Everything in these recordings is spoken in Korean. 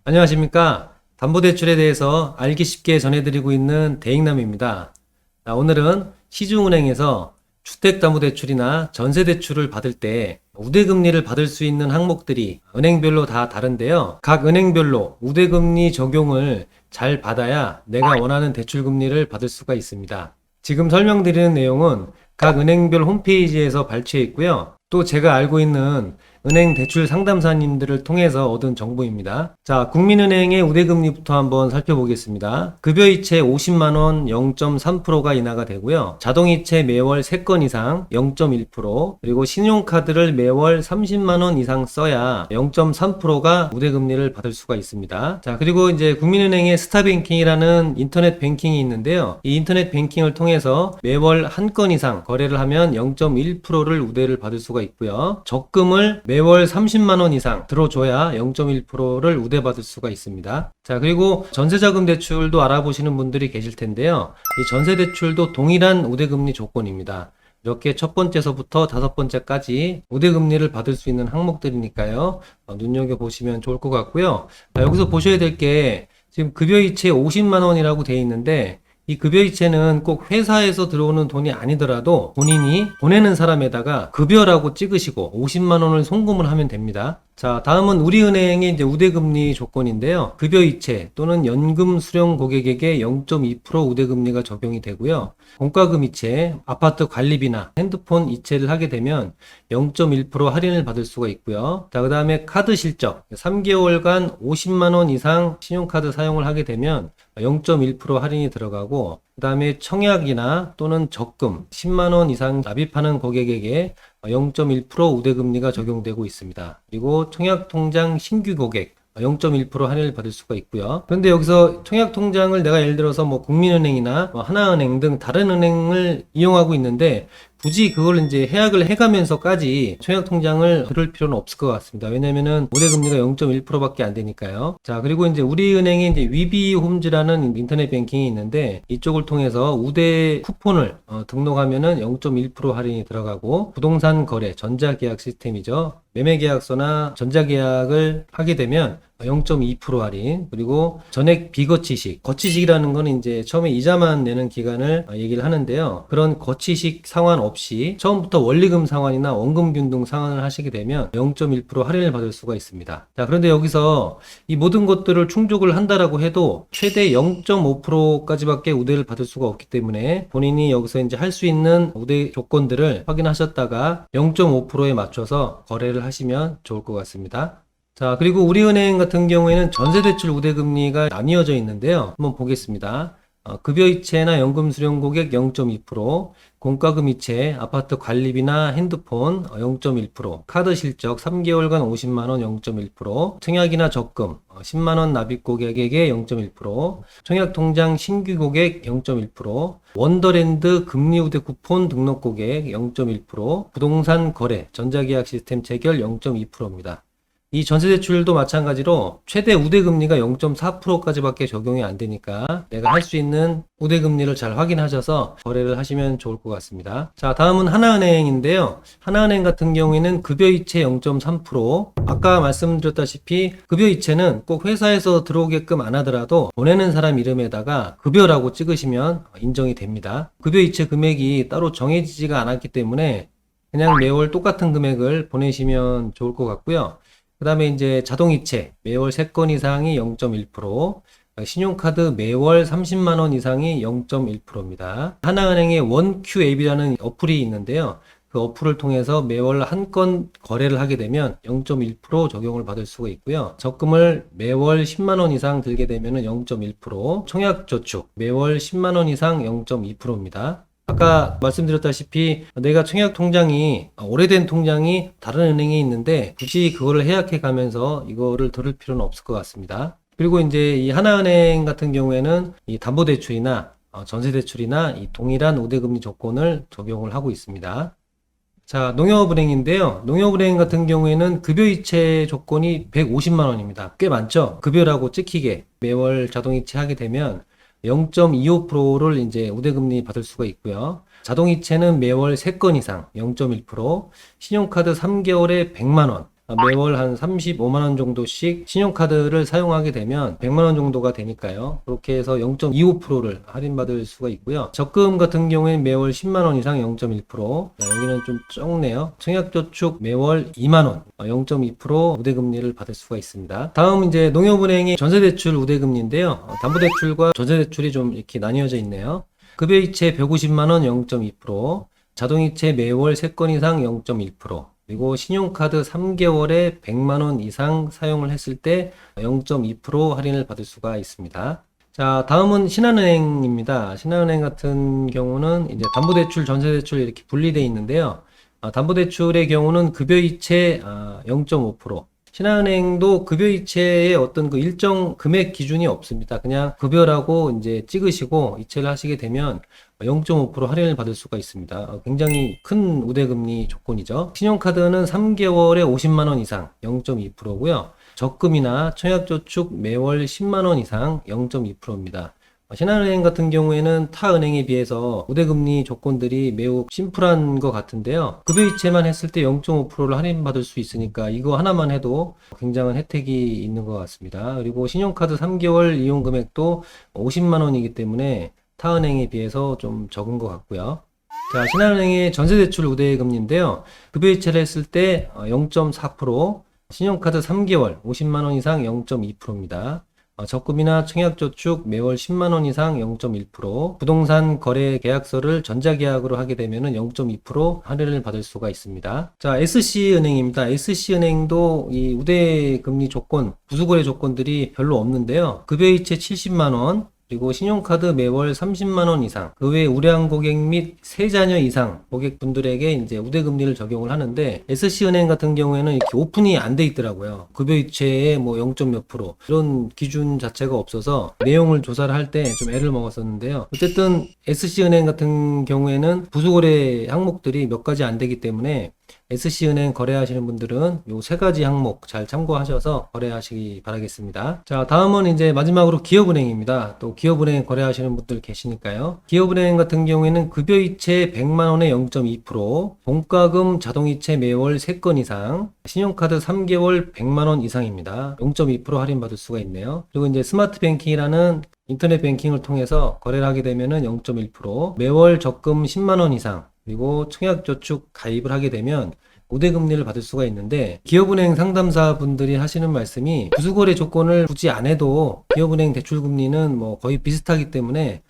안녕하십니까. 담보대출에 대해서 알기 쉽게 전해드리고 있는 대익남입니다. 오늘은 시중은행에서 주택담보대출이나 전세대출을 받을 때 우대금리를 받을 수 있는 항목들이 은행별로 다 다른데요. 각 은행별로 우대금리 적용을 잘 받아야 내가 원하는 대출금리를 받을 수가 있습니다. 지금 설명드리는 내용은 각 은행별 홈페이지에서 발췌해 있고요. 또 제가 알고 있는 은행 대출 상담사님들을 통해서 얻은 정보입니다. 자, 국민은행의 우대금리부터 한번 살펴보겠습니다. 급여이체 50만원 0.3%가 인하가 되고요. 자동이체 매월 3건 이상 0.1%, 그리고 신용카드를 매월 30만원 이상 써야 0.3%가 우대금리를 받을 수가 있습니다. 자, 그리고 이제 국민은행의 스타뱅킹이라는 인터넷 뱅킹이 있는데요. 이 인터넷 뱅킹을 통해서 매월 한 건 이상 거래를 하면 0.1%를 우대를 받을 수가 있고요. 적금을 매월 30만원 이상 들어줘야 0.1%를 우대받을 수가 있습니다. 자, 그리고 전세자금 대출도 알아보시는 분들이 계실 텐데요. 이 전세대출도 동일한 우대금리 조건입니다. 이렇게 첫 번째서부터 다섯 번째까지 우대금리를 받을 수 있는 항목들이니까요. 눈여겨보시면 좋을 것 같고요. 자, 여기서 보셔야 될 게 지금 급여이체 50만원이라고 되어 있는데 이 급여이체는 꼭 회사에서 들어오는 돈이 아니더라도 본인이 보내는 사람에다가 급여라고 찍으시고 50만 원을 송금을 하면 됩니다. 자, 다음은 우리은행의 이제 우대금리 조건인데요. 급여이체 또는 연금 수령 고객에게 0.2% 우대금리가 적용이 되고요. 공과금 이체, 아파트 관리비나 핸드폰 이체를 하게 되면 0.1% 할인을 받을 수가 있고요. 자, 그 다음에 카드 실적, 3개월간 50만 원 이상 신용카드 사용을 하게 되면 0.1% 할인이 들어가고, 그 다음에 청약이나 또는 적금 10만원 이상 납입하는 고객에게 0.1% 우대금리가 적용되고 있습니다. 그리고 청약통장 신규 고객 0.1% 할인을 받을 수가 있고요. 그런데 여기서 청약통장을 내가 예를 들어서 뭐 국민은행이나 하나은행 등 다른 은행을 이용하고 있는데 굳이 그걸 이제 해약을 해가면서까지 청약통장을 들을 필요는 없을 것 같습니다. 왜냐면은 우대금리가 0.1%밖에 안 되니까요. 자, 그리고 이제 우리은행에 이제 위비홈즈라는 인터넷 뱅킹이 있는데 이쪽을 통해서 우대 쿠폰을 등록하면은 0.1% 할인이 들어가고, 부동산 거래 전자계약 시스템이죠. 매매계약서나 전자계약을 하게 되면 0.2% 할인, 그리고 전액 비거치식, 거치식이라는 거는 이제 처음에 이자만 내는 기간을 얘기를 하는데요. 그런 거치식 상환 없이 처음부터 원리금 상환이나 원금 균등 상환을 하시게 되면 0.1% 할인을 받을 수가 있습니다. 자, 그런데 여기서 이 모든 것들을 충족을 한다라고 해도 최대 0.5%까지밖에 우대를 받을 수가 없기 때문에 본인이 여기서 이제 할 수 있는 우대 조건들을 확인하셨다가 0.5%에 맞춰서 거래를 하시면 좋을 것 같습니다. 자, 그리고 우리은행 같은 경우에는 전세대출 우대금리가 나뉘어져 있는데요. 한번 보겠습니다. 급여이체나 연금 수령 고객 0.2%, 공과금 이체, 아파트 관리비나 핸드폰 0.1%, 카드 실적 3개월간 50만원 0.1%, 청약이나 적금 10만원 납입 고객에게 0.1%, 청약통장 신규 고객 0.1%, 원더랜드 금리 우대 쿠폰 등록 고객 0.1%, 부동산 거래 전자계약 시스템 체결 0.2%입니다. 이 전세대출도 마찬가지로 최대 우대금리가 0.4%까지밖에 적용이 안 되니까 내가 할 수 있는 우대금리를 잘 확인하셔서 거래를 하시면 좋을 것 같습니다. 자, 다음은 하나은행인데요. 하나은행 같은 경우에는 급여이체 0.3%, 아까 말씀드렸다시피 급여이체는 꼭 회사에서 들어오게끔 안 하더라도 보내는 사람 이름에다가 급여라고 찍으시면 인정이 됩니다. 급여이체 금액이 따로 정해지지가 않았기 때문에 그냥 매월 똑같은 금액을 보내시면 좋을 것 같고요. 그 다음에 이제 자동이체 매월 3건 이상이 0.1%, 신용카드 매월 30만원 이상이 0.1%입니다. 하나은행의 원큐 앱이라는 어플이 있는데요. 그 어플을 통해서 매월 한 건 거래를 하게 되면 0.1% 적용을 받을 수가 있고요. 적금을 매월 10만원 이상 들게 되면 0.1%, 청약저축 매월 10만원 이상 0.2%입니다. 아까 말씀드렸다시피 내가 청약 통장이 오래된 통장이 다른 은행에 있는데 굳이 그거를 해약해 가면서 이거를 들을 필요는 없을 것 같습니다. 그리고 이제 이 하나은행 같은 경우에는 이 담보대출이나 전세대출이나 이 동일한 우대금리 조건을 적용을 하고 있습니다. 자, 농협은행인데요. 농협은행 같은 경우에는 급여이체 조건이 150만 원입니다. 꽤 많죠? 급여라고 찍히게 매월 자동이체 하게 되면 0.25%를 이제 우대금리 받을 수가 있고요. 자동이체는 매월 3건 이상 0.1%, 신용카드 3개월에 100만 원, 매월 한 35만 원 정도씩 신용카드를 사용하게 되면 100만 원 정도가 되니까요. 그렇게 해서 0.25%를 할인받을 수가 있고요. 적금 같은 경우에는 매월 10만 원 이상 0.1%. 여기는 좀 적네요. 청약저축 매월 2만 원 0.2% 우대금리를 받을 수가 있습니다. 다음 이제 농협은행의 전세대출 우대금리인데요. 담보대출과 전세대출이 좀 이렇게 나뉘어져 있네요. 급여이체 150만 원 0.2%, 자동이체 매월 3건 이상 0.1%, 그리고 신용카드 3개월에 100만 원 이상 사용을 했을 때 0.2% 할인을 받을 수가 있습니다. 자, 다음은 신한은행입니다. 신한은행 같은 경우는 이제 담보대출, 전세대출 이렇게 분리되어 있는데요. 담보대출의 경우는 급여이체 0.5%, 신한은행도 급여이체의 어떤 그 일정 금액 기준이 없습니다. 그냥 급여라고 이제 찍으시고 이체를 하시게 되면 0.5% 할인을 받을 수가 있습니다. 굉장히 큰 우대금리 조건이죠. 신용카드는 3개월에 50만 원 이상 0.2%고요. 적금이나 청약저축 매월 10만 원 이상 0.2%입니다. 신한은행 같은 경우에는 타 은행에 비해서 우대금리 조건들이 매우 심플한 것 같은데요. 급여이체만 했을 때 0.5%를 할인받을 수 있으니까 이거 하나만 해도 굉장한 혜택이 있는 것 같습니다. 그리고 신용카드 3개월 이용 금액도 50만 원이기 때문에 타 은행에 비해서 좀 적은 것 같고요. 자, 신한은행의 전세대출 우대금리인데요. 급여이체를 했을 때 0.4%, 신용카드 3개월 50만 원 이상 0.2%입니다. 적금이나 청약저축 매월 10만 원 이상 0.1%, 부동산 거래 계약서를 전자계약으로 하게 되면 0.2% 할인을 받을 수가 있습니다. 자, SC은행입니다. SC은행도 이 우대금리 조건, 부수거래 조건들이 별로 없는데요. 급여이체 70만 원, 그리고 신용카드 매월 30만 원 이상, 그 외 우량 고객 및 세 자녀 이상 고객분들에게 이제 우대금리를 적용을 하는데, SC은행 같은 경우에는 이렇게 오픈이 안 돼 있더라고요. 급여이체에 뭐 0. 몇 프로 이런 기준 자체가 없어서 내용을 조사를 할 때 좀 애를 먹었었는데요. 어쨌든 SC은행 같은 경우에는 부수거래 항목들이 몇 가지 안 되기 때문에 SC은행 거래하시는 분들은 요 세 가지 항목 잘 참고하셔서 거래하시기 바라겠습니다. 자, 다음은 이제 마지막으로 기업은행입니다. 또 기업은행 거래하시는 분들 계시니까요. 기업은행 같은 경우에는 급여이체 100만 원에 0.2%, 공과금 자동이체 매월 3건 이상, 신용카드 3개월 100만 원 이상입니다. 0.2% 할인받을 수가 있네요. 그리고 이제 스마트뱅킹이라는 인터넷 뱅킹을 통해서 거래를 하게 되면은 0.1%, 매월 적금 10만 원 이상, 그리고 청약저축 가입을 하게 되면 우대금리를 받을 수가 있는데, 기업은행 상담사 분들이 하시는 말씀이 부수거래 조건을 굳이 안 해도 기업은행 대출금리는 뭐 거의 비슷하기 때문에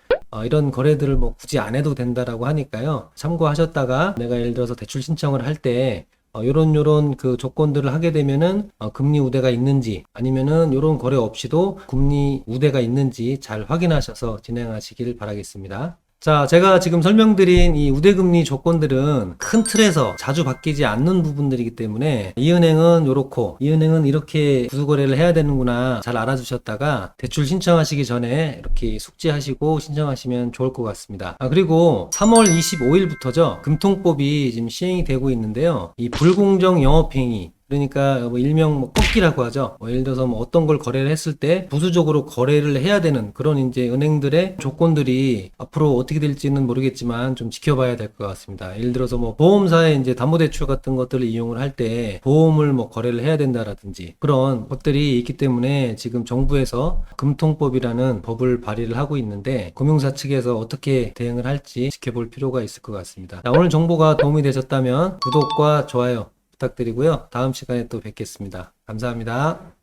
이런 거래들을 뭐 굳이 안 해도 된다라고 하니까요. 참고하셨다가 내가 예를 들어서 대출 신청을 할 때 요런 그 조건들을 하게 되면은 금리 우대가 있는지, 아니면은 요런 거래 없이도 금리 우대가 있는지 잘 확인하셔서 진행하시길 바라겠습니다. 자, 제가 지금 설명드린 이 우대금리 조건들은 큰 틀에서 자주 바뀌지 않는 부분들이기 때문에 이 은행은 요렇고 이 은행은 이렇게 부수거래를 해야 되는구나 잘 알아두셨다가 대출 신청하시기 전에 이렇게 숙지하시고 신청하시면 좋을 것 같습니다. 그리고 3월 25일부터죠. 금통법이 지금 시행이 되고 있는데요. 이 불공정 영업행위, 그러니까 뭐 일명 뭐 꺾기라고 하죠. 예를 들어서 뭐 어떤 걸 거래를 했을 때 부수적으로 거래를 해야 되는 그런 이제 은행들의 조건들이 앞으로 어떻게 될지는 모르겠지만 좀 지켜봐야 될 것 같습니다. 예를 들어서 뭐 보험사의 이제 담보대출 같은 것들을 이용을 할 때 보험을 뭐 거래를 해야 된다라든지 그런 것들이 있기 때문에 지금 정부에서 금통법이라는 법을 발의를 하고 있는데, 금융사 측에서 어떻게 대응을 할지 지켜볼 필요가 있을 것 같습니다. 자, 오늘 정보가 도움이 되셨다면 구독과 좋아요 부탁드리고요. 다음 시간에 또 뵙겠습니다. 감사합니다.